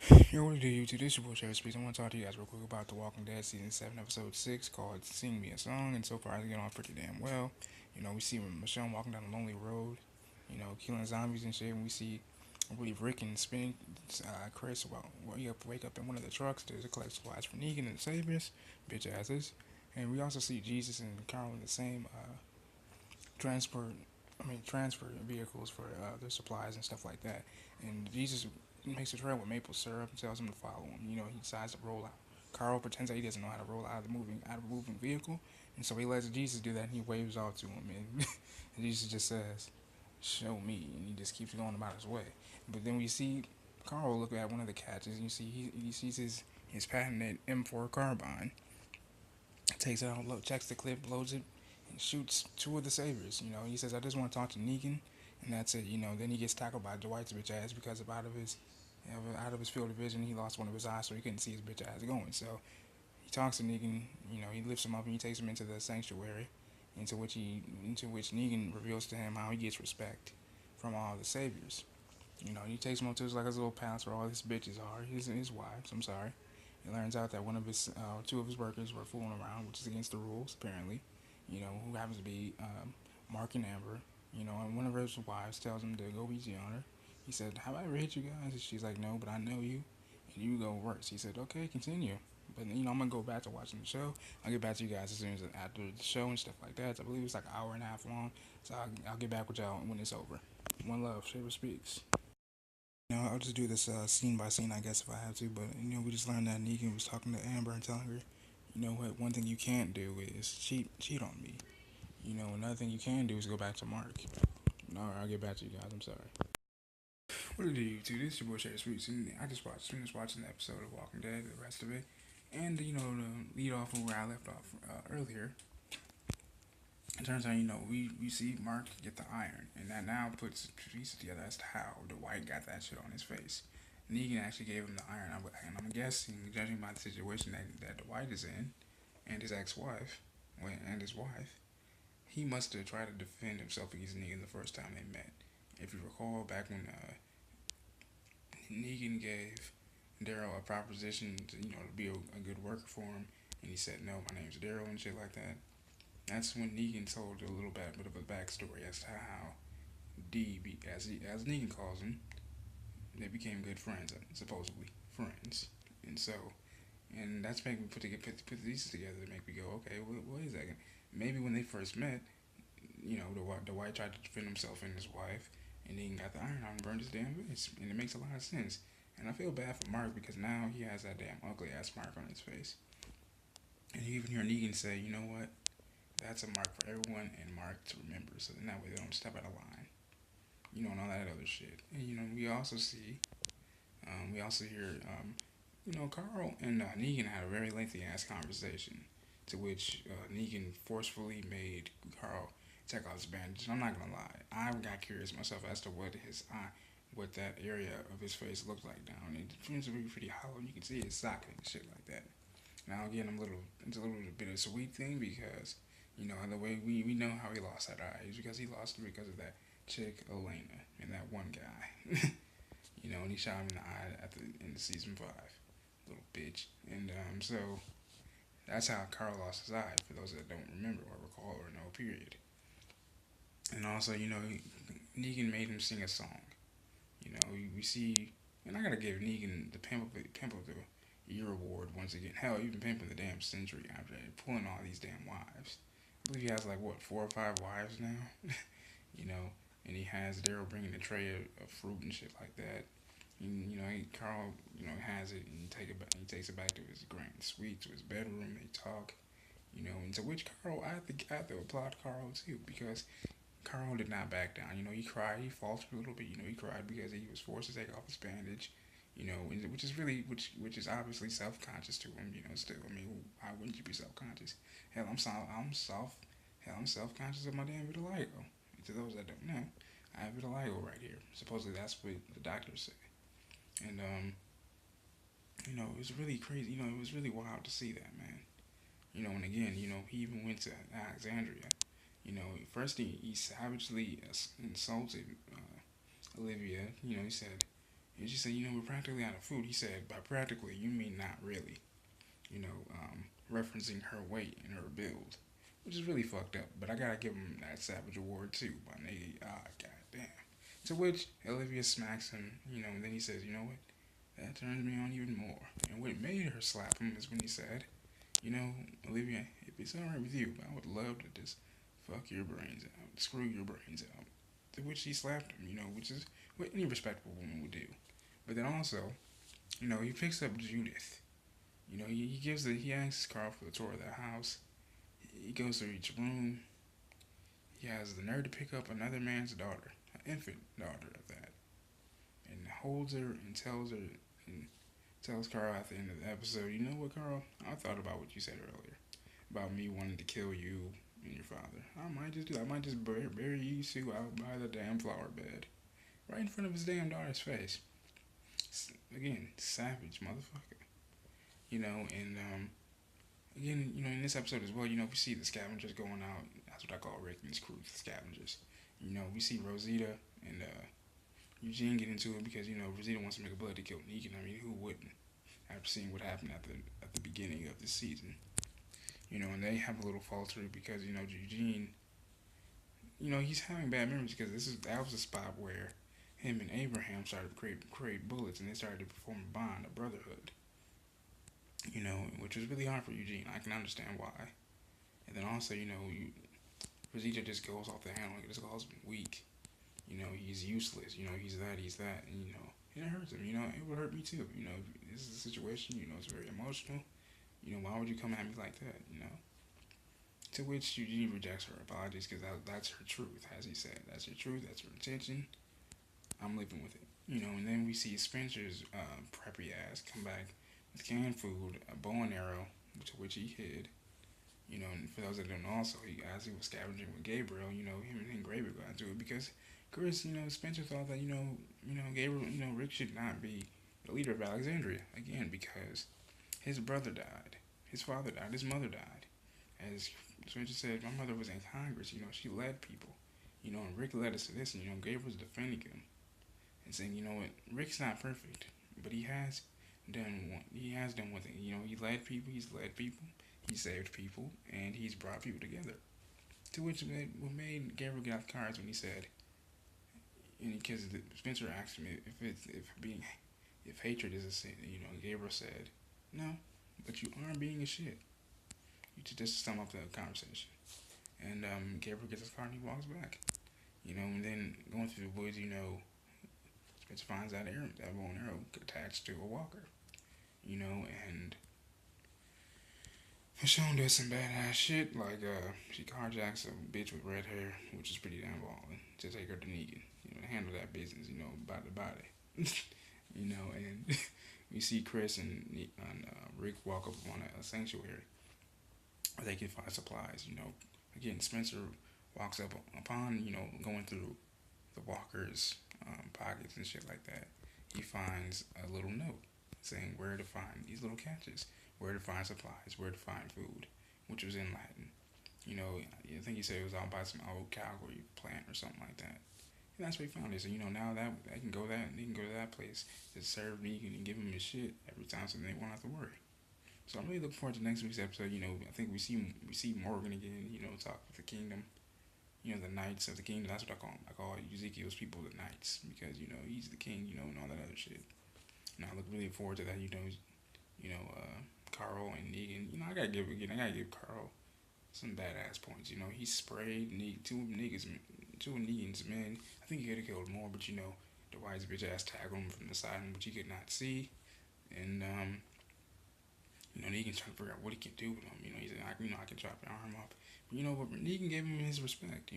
Yo, what do YouTube? This is your boy Cherry Speaks. I want to talk to you guys real quick about The Walking Dead Season 7, Episode 6, called Sing Me a Song, and so far it's getting on pretty damn well. We see Michonne walking down a lonely road, killing zombies and shit, and we see, I believe, Rick and Spin, Chris, wake up in one of the trucks to collect supplies for Negan and the Saviors, bitch asses, and we also see Jesus and Carl in the same, transport, transfer vehicles for their supplies and stuff like that. And Jesus makes a trail with maple syrup and tells him to follow him. He decides to roll out. Carl pretends that he doesn't know how to roll out of a moving vehicle, and so he lets Jesus do that. And he waves off to him, and, and Jesus just says, "Show me," and he just keeps going about his way. But then we see Carl look at one of the catches, and you see he sees his patented M4 carbine, takes it out, checks the clip, loads it, and shoots two of the saviors. He says, "I just want to talk to Negan," and that's it. Then he gets tackled by Dwight's bitch ass because out of his field of vision, he lost one of his eyes, so he couldn't see his bitch ass going. So he talks to Negan. He lifts him up and he takes him into the sanctuary, into which Negan reveals to him how he gets respect from all the saviors. He takes him up to his little palace where all his bitches are, his wives. I'm sorry. It learns out that two of his workers were fooling around, which is against the rules, apparently. Who happens to be Mark and Amber. And one of his wives tells him to go easy on her. He said, "Have I ever hit you guys?" And she's like, "No, but I know you, and you go worse." He said, "Okay, continue." But I'm gonna go back to watching the show. I'll get back to you guys as soon as after the show and stuff like that. So I believe it's like an hour and a half long. So I'll get back with y'all when it's over. One love, Shaver speaks. I'll just do this scene by scene, I guess, if I have to. But we just learned that Negan was talking to Amber and telling her, what, one thing you can't do is cheat on me. Another thing you can do is go back to Mark. Alright, I'll get back to you guys. I'm sorry. What did you do? This is your boy Shay Sweets, and I just finished watching the episode of Walking Dead, the rest of it, and to lead off of where I left off earlier. It turns out, we see Mark get the iron, and that now puts pieces together as to how Dwight got that shit on his face. Negan actually gave him the iron, and I'm guessing, judging by the situation that Dwight is in, and his ex-wife, and his wife, he must have tried to defend himself against Negan the first time they met. If you recall, back when Negan gave Daryl a proposition to be a good worker for him, and he said, "No, my name's Daryl," and shit like that. That's when Negan told a little bit of a backstory as to how as Negan calls him, they became good friends, supposedly friends, and so, and that's making me put these together to make me go, okay, wait a second. Maybe when they first met, the White tried to defend himself and his wife, and Negan got the iron out and burned his damn face, and it makes a lot of sense. And I feel bad for Mark because now he has that damn ugly ass mark on his face. And you even hear Negan say, "You know what? That's a mark for everyone and Mark to remember, so then that way they don't step out of line." And all that other shit. And we also hear, Carl and Negan had a very lengthy ass conversation, to which Negan forcefully made Carl take off his bandage. I'm not gonna lie, I got curious myself as to what that area of his face looked like down. It seems to be pretty hollow. You can see his socket and shit like that. Now again, it's a little bit of a sweet thing because the way we know how he lost that eye is because he lost it because of that chick Elena and that one guy. And he shot him in the eye in the season 5, little bitch. And so that's how Carl lost his eye. For those that don't remember or recall or know, period. And also, Negan made him sing a song. We see, and I gotta give Negan the pimp of the year award once again. Hell, even pimping the damn century after pulling all these damn wives. I believe he has like what 4 or 5 wives now. you know, and he has Daryl bringing a tray of fruit and shit like that. And, Carl, has it and he takes it back to his grand suite, to his bedroom. They talk, and to which Carl, I have to applaud Carl too because Carl did not back down. He cried, he faltered a little bit. He cried because he was forced to take off his bandage. Which is really, which is obviously self-conscious to him. Still, I mean, why wouldn't you be self-conscious? Hell, I'm self-conscious of my damn vitiligo. To those that don't know, I have vitiligo right here. Supposedly that's what the doctors say. And it was really crazy. It was really wild to see that, man. And again, he even went to Alexandria. First he savagely insulted Olivia. He said, And she said, we're practically out of food. He said, by practically, you mean not really. Referencing her weight and her build, which is really fucked up. But I gotta give him that Savage Award too, by Negan. Goddamn. To which Olivia smacks him, and then he says, you know what? That turns me on even more. And what made her slap him is when he said, Olivia, if it's alright with you, I would love to just fuck your brains out, screw your brains out. To which he slapped him, which is what any respectable woman would do. But then also, he picks up Judith. He asks Carl for the tour of the house. He goes through each room. He has the nerve to pick up another man's daughter, an infant daughter of that, and holds her and tells Carl at the end of the episode, you know what, Carl? I thought about what you said earlier about me wanting to kill you and your father. I might just bury you two out by the damn flower bed, right in front of his damn daughter's face. Again, savage motherfucker. And again, in this episode as well, we see the scavengers going out. That's what I call Rick and his crew, the scavengers. We see Rosita and Eugene get into it because Rosita wants to make a blood to kill Negan. I mean, who wouldn't? After seeing what happened at the beginning of the season, and they have a little falter because Eugene, he's having bad memories because that was the spot where him and Abraham started to create bullets and they started to form a bond, a brotherhood. Which was really hard for Eugene. I can understand why. And then also, Rosita just goes off the handle. It just calls him weak. He's useless. He's that. And, it hurts him. It would hurt me too. This is a situation, it's very emotional. Why would you come at me like that, To which Eugene rejects her apologies because that's her truth, as he said. That's her truth. That's her intention. I'm living with it. And then we see Spencer's preppy ass come back with canned food, a bow and arrow, to which he hid. And for those that don't know, also, as he was scavenging with Gabriel, him and Gabriel got into it because Chris, Spencer thought that, Gabriel, Rick should not be the leader of Alexandria, again, because his brother died, his father died, his mother died. As Spencer said, my mother was in Congress, she led people, and Rick led us to this, and, Gabriel's defending him and saying, what, Rick's not perfect, but he has done one thing, he led people, he saved people, and he's brought people together. To which what made Gabriel get off the cards when he said, and because Spencer asked him if hatred is a sin, Gabriel said, no, but you are being a shit. You just sum up the conversation. And Gabriel gets his car and he walks back. And then going through the woods, Spencer finds that bow and arrow attached to a walker. And Michone does some badass shit, like she carjacks a bitch with red hair, which is pretty damn balling, to take her to Negan, to handle that business, body to body. And we see Chris and Rick walk up on a sanctuary where they can find supplies, Again, Spencer walks up upon, going through the walkers' pockets and shit like that. He finds a little note saying where to find these little catches, where to find supplies, where to find food, which was in Latin. I think he said it was out by some old Calgary plant or something like that. And that's where he found it. So, now that they can go to that place to serve Negan and give him his shit every time, so they won't have to worry. So I'm really looking forward to next week's episode. I think we see Morgan again, talk with the kingdom. The knights of the kingdom. That's what I call them. I call Ezekiel's people the knights because, he's the king, and all that other shit. And I look really forward to that, Carl and Negan. I gotta give Carl some badass points. He sprayed two of Negan's men. I think he could have killed more, but the wise bitch ass tackled him from the side, which he could not see. And Negan's trying to figure out what he can do with him. He's like, I can chop your arm off. But Negan gave him his respect.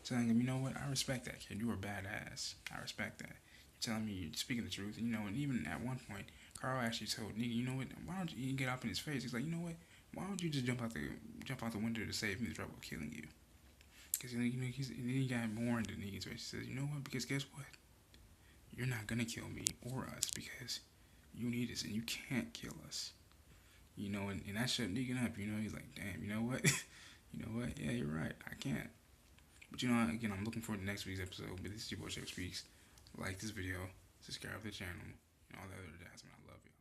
Telling him, what, I respect that kid. You were badass. I respect that. Telling me you're speaking the truth, and even at one point, Carl actually told Negan, what, why don't you get up in his face? He's like, what, why don't you just jump out the window to save me the trouble of killing you? Because and then he got more into Negan's face. He says, what, because guess what? You're not gonna kill me or us because you need us and you can't kill us. And that shut Negan up. He's like, damn, you know what? Yeah, you're right. I can't. But again, I'm looking forward to next week's episode. But this is your boy Chef Speaks. Like this video, subscribe to the channel, and all the other jazz. I love you.